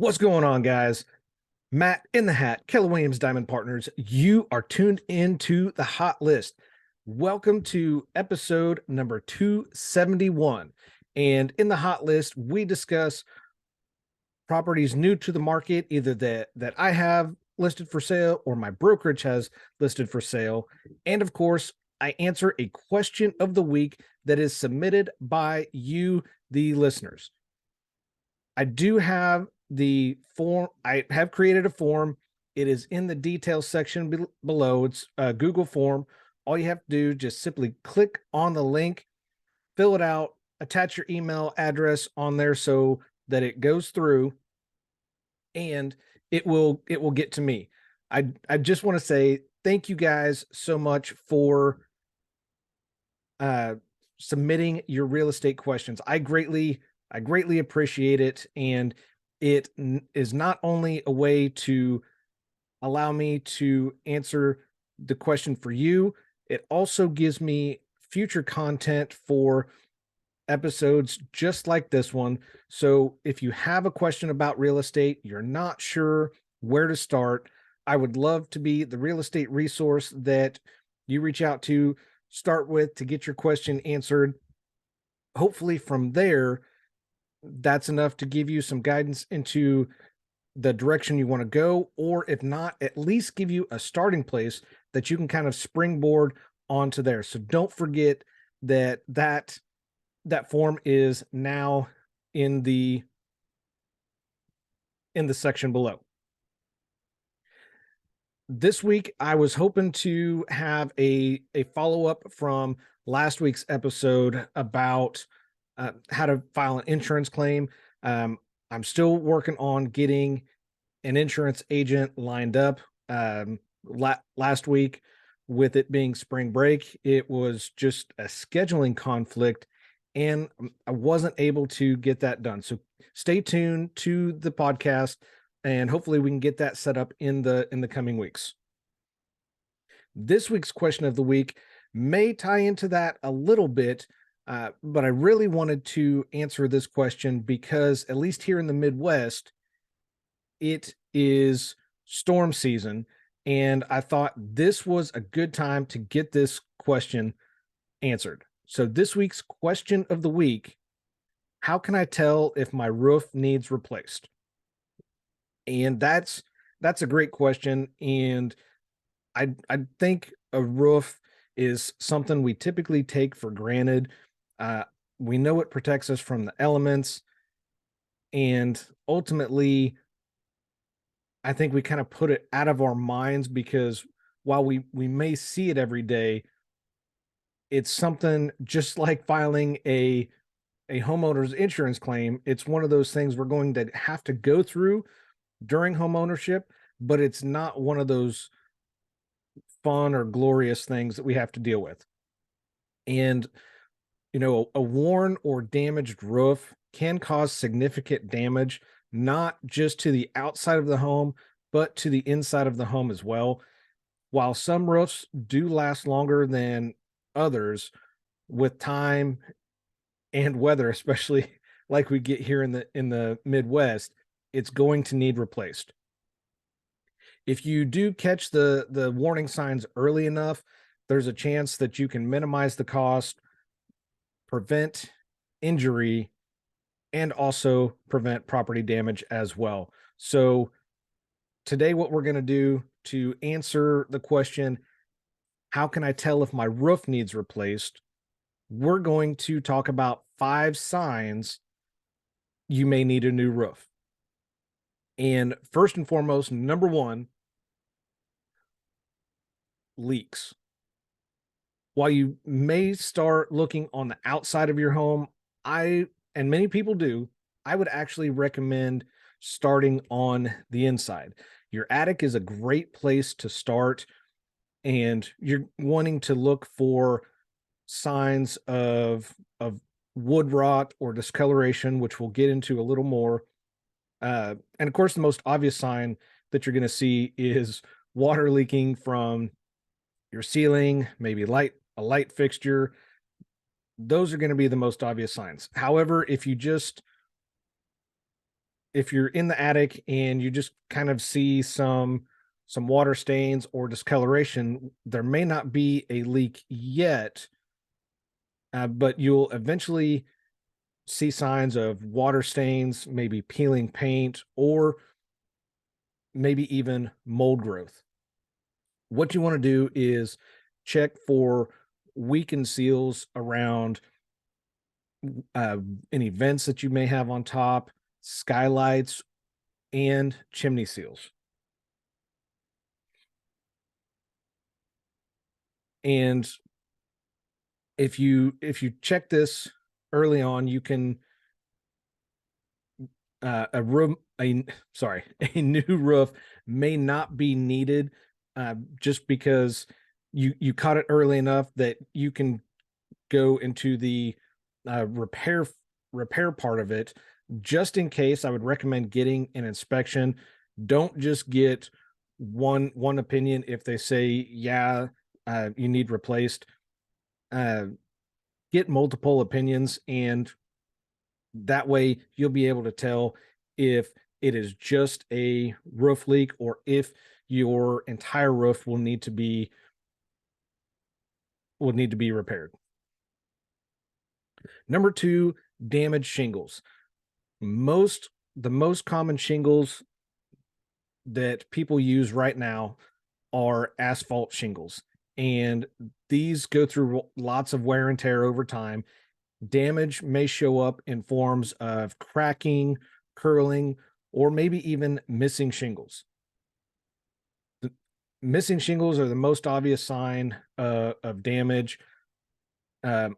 What's going on, guys? Matt in the Hat, Keller Williams Diamond Partners. You are tuned into the hot list. Welcome to episode number 271. And in the hot list, we discuss properties new to the market, either that I have listed for sale or my brokerage has listed for sale. And of course, I answer a question of the week that is submitted by you, the listeners. I do have the form. I have created a form. It is in the details section below. It's a Google form. All you have to do, just simply click on the link, fill it out, attach your email address on there so that it goes through, and it will get to me. I just want to say thank you guys so much for uh submitting your real estate questions. I greatly appreciate it, and it is not only a way to allow me to answer the question for you, it also gives me future content for episodes just like this one. So if you have a question about real estate, you're not sure where to start, I would love to be the real estate resource that you reach out to start with to get your question answered. Hopefully, from there, that's enough to give you some guidance into the direction you want to go, or if not, at least give you a starting place that you can kind of springboard onto there. So don't forget that form is now in the section below. This week I was hoping to have a follow-up from last week's episode about how to file an insurance claim. I'm still working on getting an insurance agent lined up. Last week, with it being spring break, it was just a scheduling conflict, and I wasn't able to get that done. So stay tuned to the podcast, and hopefully we can get that set up in the coming weeks. This week's question of the week may tie into that a little bit, but I really wanted to answer this question because, at least here in the Midwest, it is storm season, and I thought this was a good time to get this question answered. So this week's question of the week: how can I tell if my roof needs replaced? And that's a great question, and I think a roof is something we typically take for granted. Uh, we know it protects us from the elements, and ultimately, I think we kind of put it out of our minds because while we may see it every day, it's something just like filing a homeowner's insurance claim. It's one of those things we're going to have to go through during home ownership, but it's not one of those fun or glorious things that we have to deal with. And a worn or damaged roof can cause significant damage, not just to the outside of the home, but to the inside of the home as well. While some roofs do last longer than others, with time and weather, especially like we get here in the Midwest, it's going to need replaced. If you do catch the warning signs early enough, there's a chance that you can minimize the cost, prevent injury, and also prevent property damage as well. So today, what we're going to do to answer the question, how can I tell if my roof needs replaced? We're going to talk about 5 signs you may need a new roof. And first and foremost, number 1, leaks. While you may start looking on the outside of your home, and many people do, I would actually recommend starting on the inside. Your attic is a great place to start, and you're wanting to look for signs of wood rot or discoloration, which we'll get into a little more. And of course, the most obvious sign that you're going to see is water leaking from your ceiling, maybe a light fixture. Those are going to be the most obvious signs. However, if you just if you're in the attic and you just kind of see some water stains or discoloration, there may not be a leak yet, but you'll eventually see signs of water stains, maybe peeling paint, or maybe even mold growth. What you want to do is check for weakened seals around uh, any vents that you may have on top, skylights, and chimney seals. And if you check this early on, you can a room a sorry a new roof may not be needed, just because you caught it early enough that you can go into the repair part of it. Just in case, I would recommend getting an inspection. Don't just get one opinion. If they say, yeah, you need replaced, uh, get multiple opinions, and that way you'll be able to tell if it is just a roof leak or if your entire roof will need to be repaired. Number 2, damaged shingles. The most common shingles that people use right now are asphalt shingles, and these go through lots of wear and tear over time. Damage may show up in forms of cracking, curling, or maybe even missing shingles. The missing shingles are the most obvious sign of damage,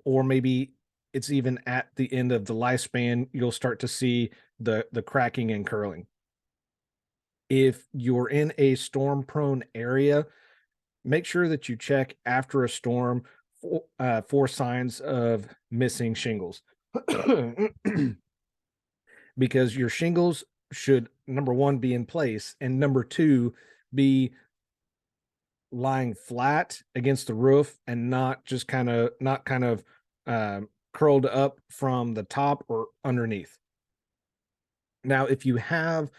or maybe it's even at the end of the lifespan. You'll start to see the cracking and curling. If you're in a storm-prone area, make sure that you check after a storm for signs of missing shingles. Because your shingles should, number one, be in place, and number two, be lying flat against the roof and not kind of curled up from the top or underneath. Now, if you have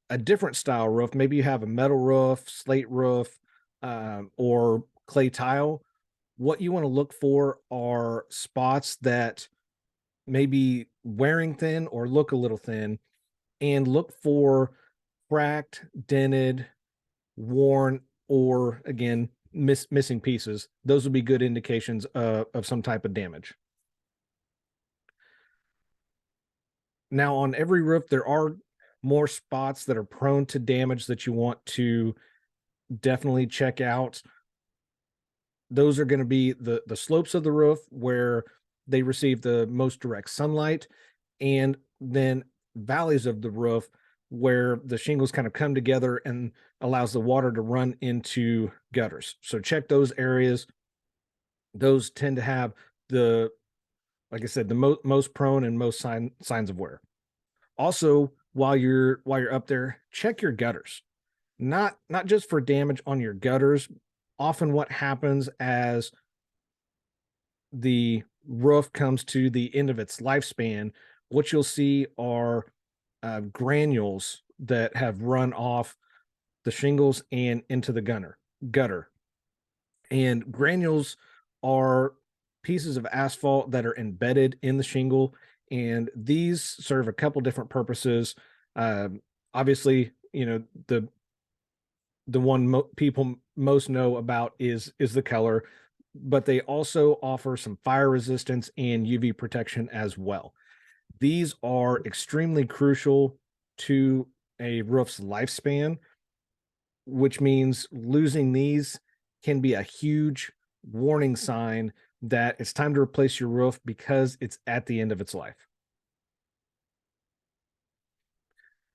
a different style roof, maybe you have a metal roof, slate roof, or clay tile, what you want to look for are spots that may be wearing thin or look a little thin, and look for cracked, dented, worn, or again, missing pieces. Those would be good indications of some type of damage. Now, on every roof, there are more spots that are prone to damage that you want to definitely check out. Those are going to be the slopes of the roof where they receive the most direct sunlight, and then valleys of the roof where the shingles kind of come together and allows the water to run into gutters. So check those areas. Those tend to have the, like I said, the most prone and most signs of wear. Also, while you're up there, check your gutters. Not just for damage on your gutters. Often what happens as the roof comes to the end of its lifespan, what you'll see are granules that have run off the shingles and into the gutter. And granules are pieces of asphalt that are embedded in the shingle, and these serve a couple different purposes. Obviously, the one people most know about is the Keller, but they also offer some fire resistance and UV protection as well. These are extremely crucial to a roof's lifespan, which means losing these can be a huge warning sign that it's time to replace your roof because it's at the end of its life.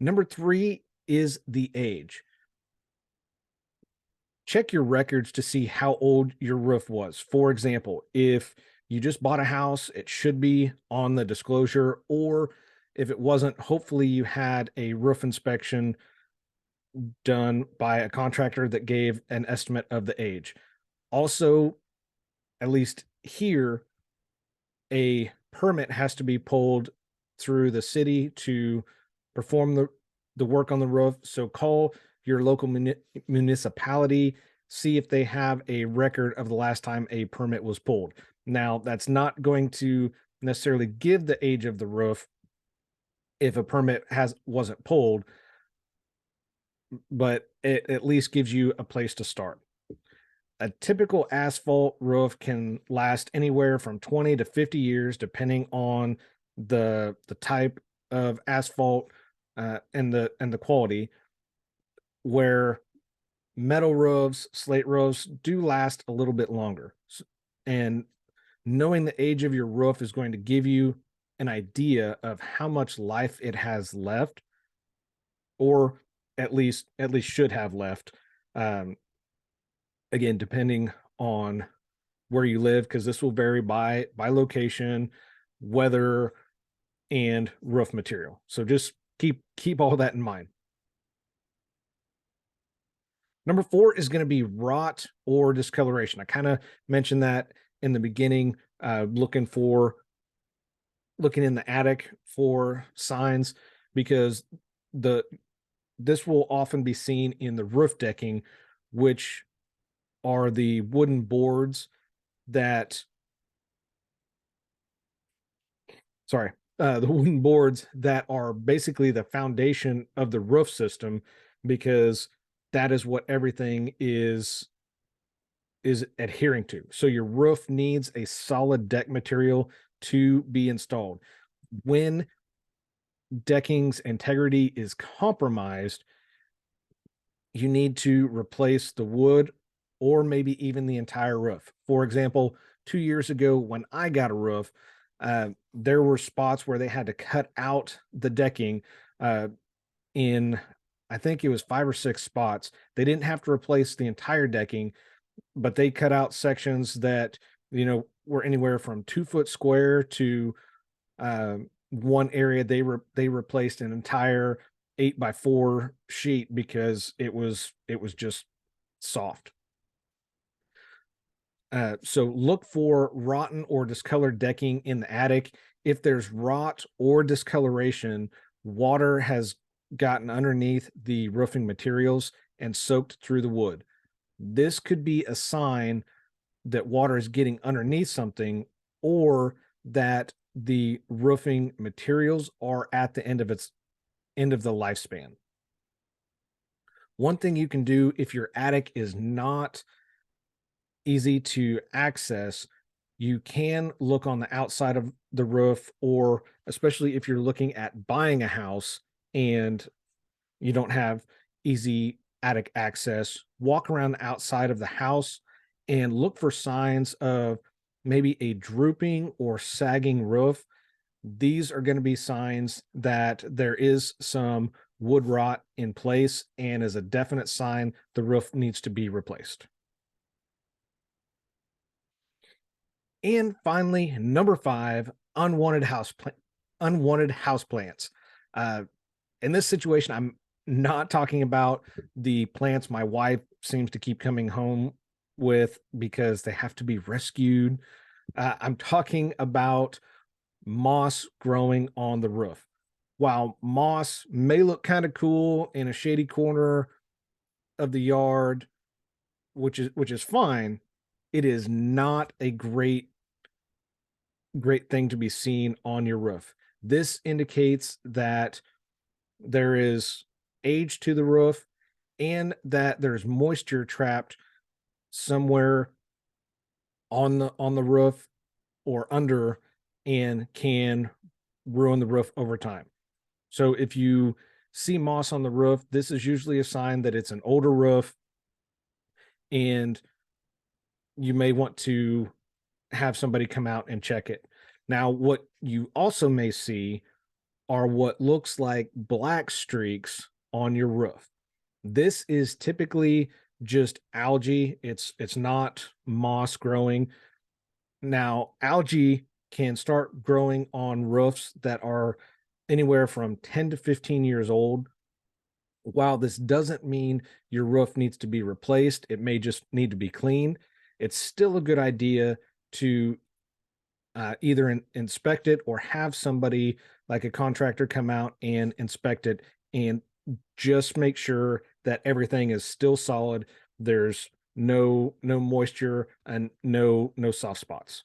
Number 3 is the age. Check your records to see how old your roof was. For example, if you just bought a house, it should be on the disclosure, or if it wasn't, hopefully you had a roof inspection done by a contractor that gave an estimate of the age. Also, at least here, a permit has to be pulled through the city to perform the work on the roof. So call your local municipality, see if they have a record of the last time a permit was pulled. Now, that's not going to necessarily give the age of the roof if a permit wasn't pulled, but it at least gives you a place to start. A typical asphalt roof can last anywhere from 20 to 50 years, depending on the type of asphalt and the quality. Where metal roofs, slate roofs do last a little bit longer, and knowing the age of your roof is going to give you an idea of how much life it has left, or at least should have left. Um, Again, depending on where you live, because this will vary by location, weather, and roof material. So just keep all that in mind. Number 4 is going to be rot or discoloration. I kind of mentioned that in the beginning, looking in the attic for signs, because the this will often be seen in the roof decking, which are the wooden boards that the wooden boards that are basically the foundation of the roof system, because that is what everything is adhering to. So your roof needs a solid deck material to be installed. When decking's integrity is compromised, you need to replace the wood or maybe even the entire roof. For example, 2 years ago when I got a roof, there were spots where they had to cut out the decking in, I think it was 5 or 6 spots. They didn't have to replace the entire decking, but they cut out sections that, were anywhere from 2 foot square to one area. They replaced an entire 8x4 sheet because it was just soft. So look for rotten or discolored decking in the attic. If there's rot or discoloration, water has gotten underneath the roofing materials and soaked through the wood. This could be a sign that water is getting underneath something, or that the roofing materials are at the end of the lifespan. One thing you can do if your attic is not easy to access, you can look on the outside of the roof, or especially if you're looking at buying a house and you don't have easy attic access, walk around the outside of the house and look for signs of maybe a drooping or sagging roof. These are going to be signs that there is some wood rot in place and is a definite sign the roof needs to be replaced. And finally, number 5, unwanted house plants. In this situation, I'm not talking about the plants my wife seems to keep coming home with because they have to be rescued. I'm talking about moss growing on the roof. While moss may look kind of cool in a shady corner of the yard, which is fine, it is not a great thing to be seen on your roof. This indicates that there is age to the roof and that there's moisture trapped somewhere on the roof or under, and can ruin the roof over time. So if you see moss on the roof, this is usually a sign that it's an older roof, and you may want to have somebody come out and check it. Now, what you also may see are what looks like black streaks on your roof. This is typically just algae. It's not moss growing. Now, algae can start growing on roofs that are anywhere from 10 to 15 years old. While this doesn't mean your roof needs to be replaced, it may just need to be cleaned. It's still a good idea to either inspect it or have somebody like a contractor come out and inspect it, and just make sure that everything is still solid. There's no moisture and no soft spots.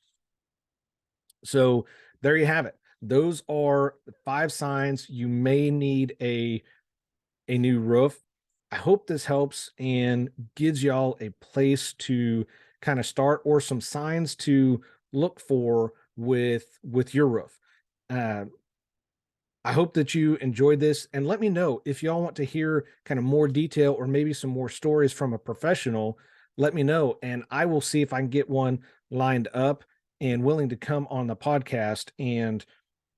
So there you have it. Those are 5 signs you may need a new roof. I hope this helps and gives y'all a place to kind of start, or some signs to look for with your roof. Uh, I hope that you enjoyed this, and let me know if y'all want to hear kind of more detail or maybe some more stories from a professional. Let me know, and I will see if I can get one lined up and willing to come on the podcast and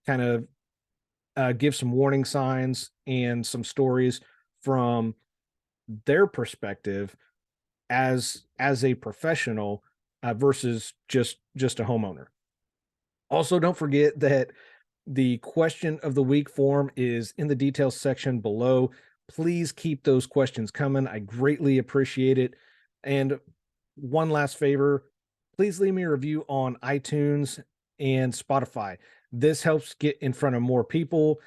kind of give some warning signs and some stories from their perspective as a professional, versus just a homeowner. Also, don't forget that the question of the week form is in the details section below. Please keep those questions coming. I greatly appreciate it. And one last favor, please leave me a review on iTunes and Spotify. This helps get in front of more people.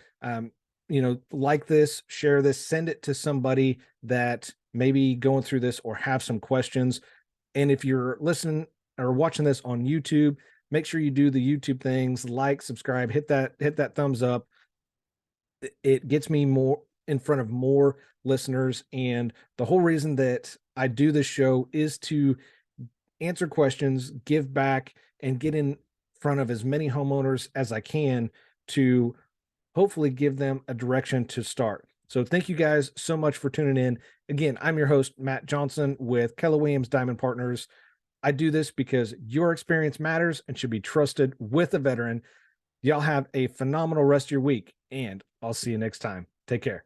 Like this, share this, send it to somebody that may be going through this or have some questions. And if you're listening or watching this on YouTube, make sure you do the YouTube things, like, subscribe, hit that thumbs up. It gets me more in front of more listeners. And the whole reason that I do this show is to answer questions, give back, and get in front of as many homeowners as I can to hopefully give them a direction to start. So thank you guys so much for tuning in. Again, I'm your host, Matt Johnson with Keller Williams Diamond Partners. I do this because your experience matters and should be trusted with a veteran. Y'all have a phenomenal rest of your week, and I'll see you next time. Take care.